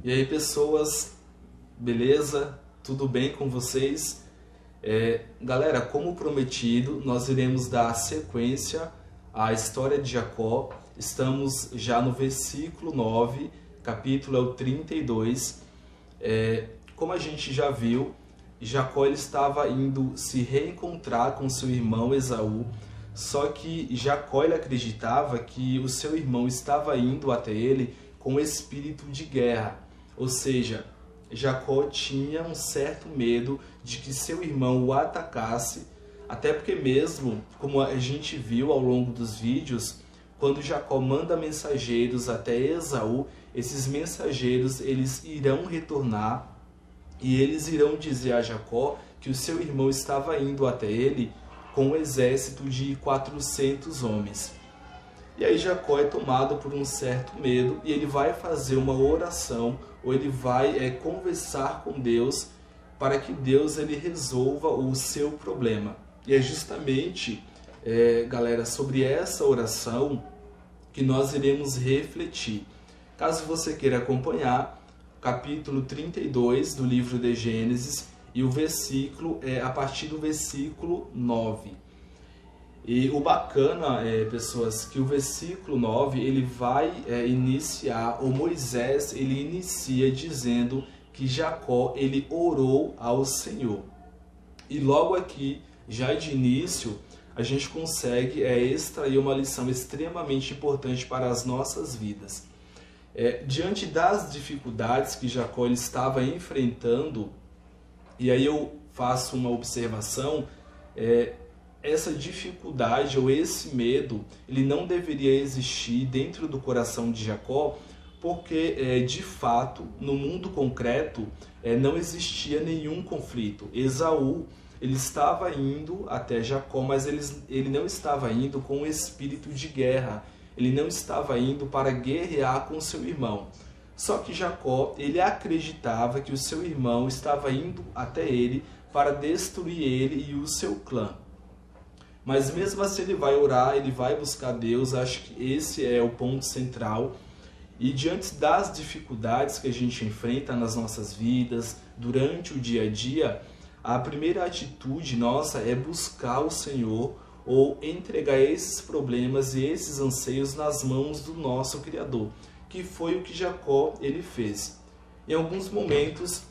E aí, pessoas, beleza? Tudo bem com vocês? Galera, como prometido, nós iremos dar sequência à história de Jacó. Estamos já no versículo 9, capítulo é o 32. Como a gente já viu, Jacó ele estava indo se reencontrar com seu irmão Esaú, só que Jacó ele acreditava que o seu irmão estava indo até ele com espírito de guerra, ou seja, Jacó tinha um certo medo de que seu irmão o atacasse, até porque mesmo, como a gente viu ao longo dos vídeos, quando Jacó manda mensageiros até Esaú, esses mensageiros eles irão retornar e eles irão dizer a Jacó que o seu irmão estava indo até ele com um exército de 400 homens. E aí Jacó é tomado por um certo medo e ele vai fazer uma oração, ou ele vai conversar com Deus para que Deus ele resolva o seu problema. E é justamente, galera, sobre essa oração que nós iremos refletir. Caso você queira acompanhar, capítulo 32 do livro de Gênesis, e o versículo é a partir do versículo 9. E o bacana, pessoas, que o versículo 9, ele vai iniciar, ou Moisés, ele inicia dizendo que Jacó, ele orou ao Senhor. E logo aqui, já de início, a gente consegue extrair uma lição extremamente importante para as nossas vidas. Diante das dificuldades que Jacó ele estava enfrentando, e aí eu faço uma observação, essa dificuldade ou esse medo, ele não deveria existir dentro do coração de Jacó, porque de fato, no mundo concreto, não existia nenhum conflito. Esaú, ele estava indo até Jacó, mas ele não estava indo com um espírito de guerra, ele não estava indo para guerrear com seu irmão. Só que Jacó, ele acreditava que o seu irmão estava indo até ele para destruir ele e o seu clã. Mas mesmo assim ele vai orar, ele vai buscar Deus, acho que esse é o ponto central. E diante das dificuldades que a gente enfrenta nas nossas vidas, durante o dia a dia, a primeira atitude nossa é buscar o Senhor, ou entregar esses problemas e esses anseios nas mãos do nosso Criador, que foi o que Jacó ele fez. Em alguns momentos,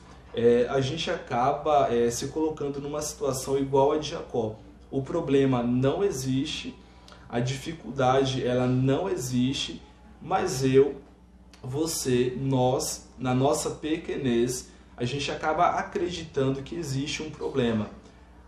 a gente acaba se colocando numa situação igual a de Jacó. O problema não existe, a dificuldade ela não existe, mas você, nós, na nossa pequenez, a gente acaba acreditando que existe um problema.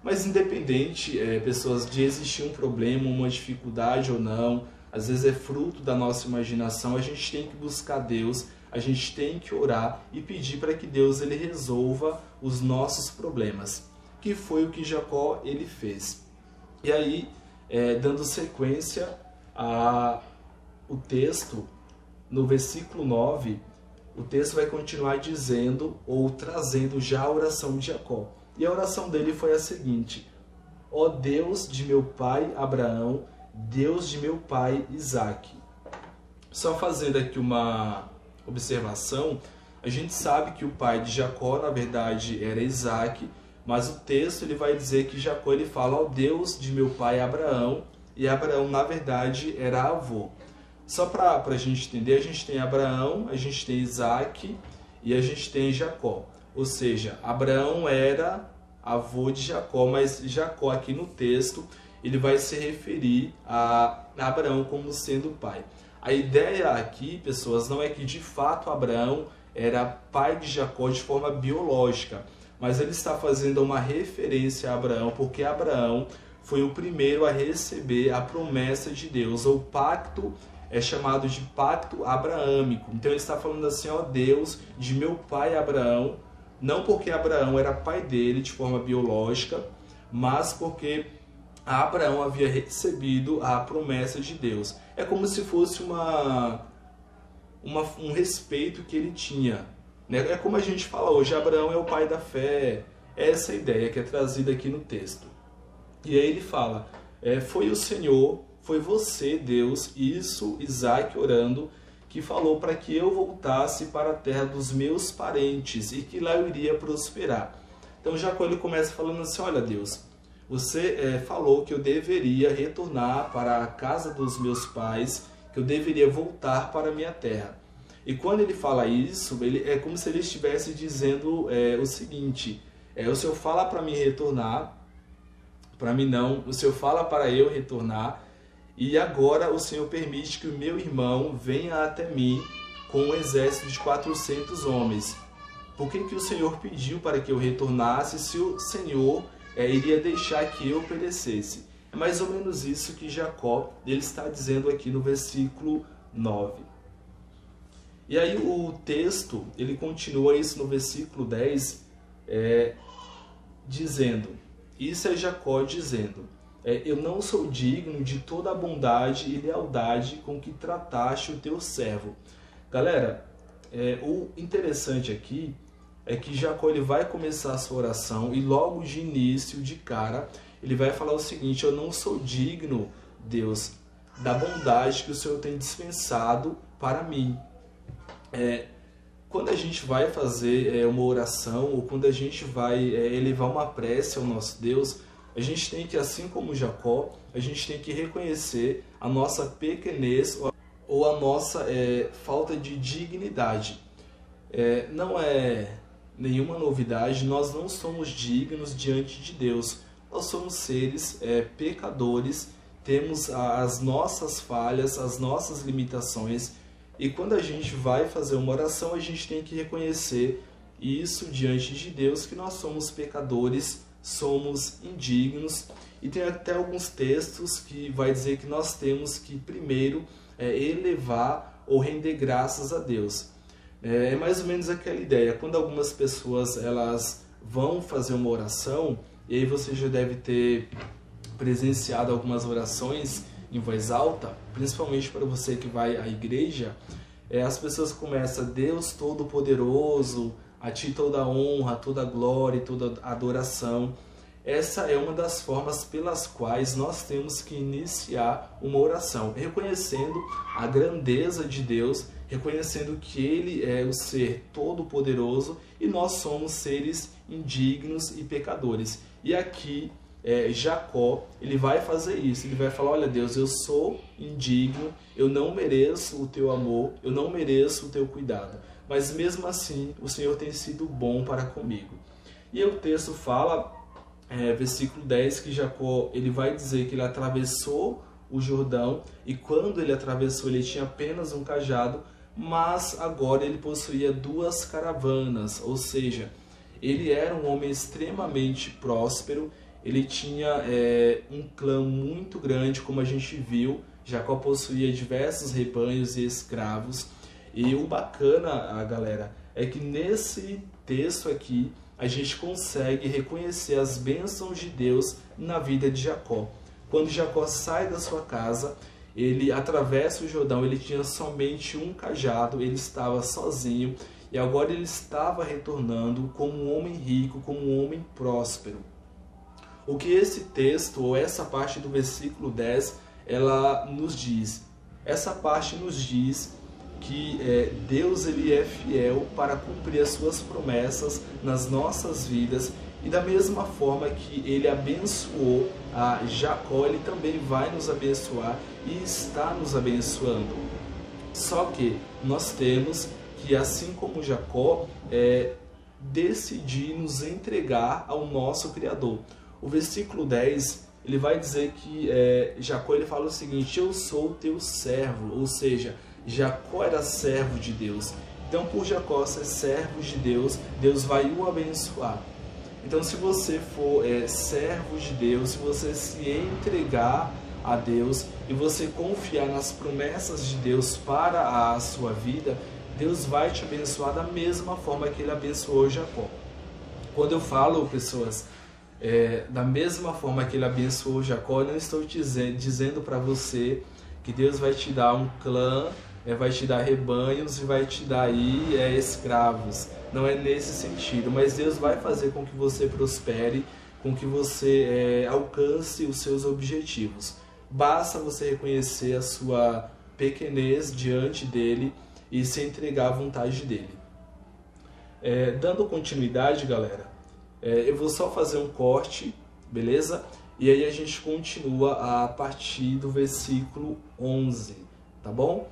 Mas independente, pessoas, de existir um problema, uma dificuldade ou não, às vezes é fruto da nossa imaginação, a gente tem que buscar Deus, a gente tem que orar e pedir para que Deus ele resolva os nossos problemas, que foi o que Jacó ele fez. E aí, dando sequência ao texto, no versículo 9, o texto vai continuar dizendo, ou trazendo já a oração de Jacó. E a oração dele foi a seguinte: ó Deus de meu pai Abraão, Deus de meu pai Isaque. Só fazendo aqui uma observação, a gente sabe que o pai de Jacó, na verdade, era Isaque, mas o texto ele vai dizer que Jacó ele fala, ó Deus de meu pai Abraão, e Abraão, na verdade, era avô. Só para a gente entender, a gente tem Abraão, a gente tem Isaque e a gente tem Jacó. Ou seja, Abraão era avô de Jacó, mas Jacó aqui no texto, ele vai se referir a Abraão como sendo pai. A ideia aqui, pessoas, não é que de fato Abraão era pai de Jacó de forma biológica, mas ele está fazendo uma referência a Abraão, porque Abraão foi o primeiro a receber a promessa de Deus. O pacto é chamado de pacto abraâmico. Então ele está falando assim, ó Deus de meu pai Abraão, não porque Abraão era pai dele de forma biológica, mas porque Abraão havia recebido a promessa de Deus. É como se fosse um respeito que ele tinha. É como a gente fala hoje, Abraão é o pai da fé. Essa é a ideia que é trazida aqui no texto. E aí ele fala, foi o Senhor, foi você, Deus, isso, Isaque orando, que falou para que eu voltasse para a terra dos meus parentes e que lá eu iria prosperar. Então Jacó ele começa falando assim: olha Deus, você falou que eu deveria retornar para a casa dos meus pais, que eu deveria voltar para a minha terra. E quando ele fala isso, é como se ele estivesse dizendo o seguinte: o Senhor fala para mim retornar, para mim não, o Senhor fala para eu retornar, e agora o Senhor permite que o meu irmão venha até mim com um exército de 400 homens. Por que o Senhor pediu para que eu retornasse se o Senhor iria deixar que eu perecesse? É mais ou menos isso que Jacó ele está dizendo aqui no versículo 9. E aí o texto, ele continua isso no versículo 10, dizendo, isso é Jacó dizendo, eu não sou digno de toda a bondade e lealdade com que trataste o teu servo. Galera, o interessante aqui é que Jacó ele vai começar a sua oração e logo de início, de cara, ele vai falar o seguinte: eu não sou digno, Deus, da bondade que o Senhor tem dispensado para mim. Quando a gente vai fazer uma oração ou quando a gente vai elevar uma prece ao nosso Deus, a gente tem que, assim como Jacó, a gente tem que reconhecer a nossa pequenez ou a nossa falta de dignidade. Não é nenhuma novidade, nós não somos dignos diante de Deus. Nós somos seres pecadores, temos as nossas falhas, as nossas limitações. E quando a gente vai fazer uma oração, a gente tem que reconhecer isso diante de Deus, que nós somos pecadores, somos indignos. E tem até alguns textos que vai dizer que nós temos que primeiro elevar ou render graças a Deus. É mais ou menos aquela ideia, quando algumas pessoas elas vão fazer uma oração, e aí você já deve ter presenciado algumas orações em voz alta, principalmente para você que vai à igreja, as pessoas começam: Deus Todo-Poderoso, a Ti toda a honra, toda a glória e toda a adoração. Essa é uma das formas pelas quais nós temos que iniciar uma oração, reconhecendo a grandeza de Deus, reconhecendo que Ele é o ser todo-poderoso e nós somos seres indignos e pecadores. E aqui Jacó, ele vai fazer isso, ele vai falar: olha Deus, eu sou indigno, eu não mereço o teu amor, eu não mereço o teu cuidado, mas mesmo assim o Senhor tem sido bom para comigo. E aí o texto fala, versículo 10, que Jacó ele vai dizer que ele atravessou o Jordão, e quando ele atravessou ele tinha apenas um cajado, mas agora ele possuía 2 caravanas, ou seja, ele era um homem extremamente próspero. Ele tinha um clã muito grande, como a gente viu. Jacó possuía diversos rebanhos e escravos. E o bacana, galera, é que nesse texto aqui a gente consegue reconhecer as bênçãos de Deus na vida de Jacó. Quando Jacó sai da sua casa, ele atravessa o Jordão, ele tinha somente um cajado, ele estava sozinho. E agora ele estava retornando como um homem rico, como um homem próspero. O que esse texto, ou essa parte do versículo 10, ela nos diz? Essa parte nos diz que Deus ele é fiel para cumprir as suas promessas nas nossas vidas, e da mesma forma que ele abençoou a Jacó, ele também vai nos abençoar e está nos abençoando. Só que nós temos que, assim como Jacó, decidir nos entregar ao nosso Criador. O versículo 10, ele vai dizer que Jacó ele fala o seguinte: eu sou teu servo, ou seja, Jacó era servo de Deus. Então, por Jacó ser servo de Deus, Deus vai o abençoar. Então, se você for servo de Deus, se você se entregar a Deus e você confiar nas promessas de Deus para a sua vida, Deus vai te abençoar da mesma forma que Ele abençoou Jacó. Quando eu falo, pessoas, da mesma forma que Ele abençoou Jacó, eu não estou dizendo para você que Deus vai te dar um clã, vai te dar rebanhos e vai te dar aí escravos. Não é nesse sentido, mas Deus vai fazer com que você prospere, com que você alcance os seus objetivos. Basta você reconhecer a sua pequenez diante dele e se entregar à vontade dele. Dando continuidade, galera, eu vou só fazer um corte, beleza? E aí a gente continua a partir do versículo 11, tá bom?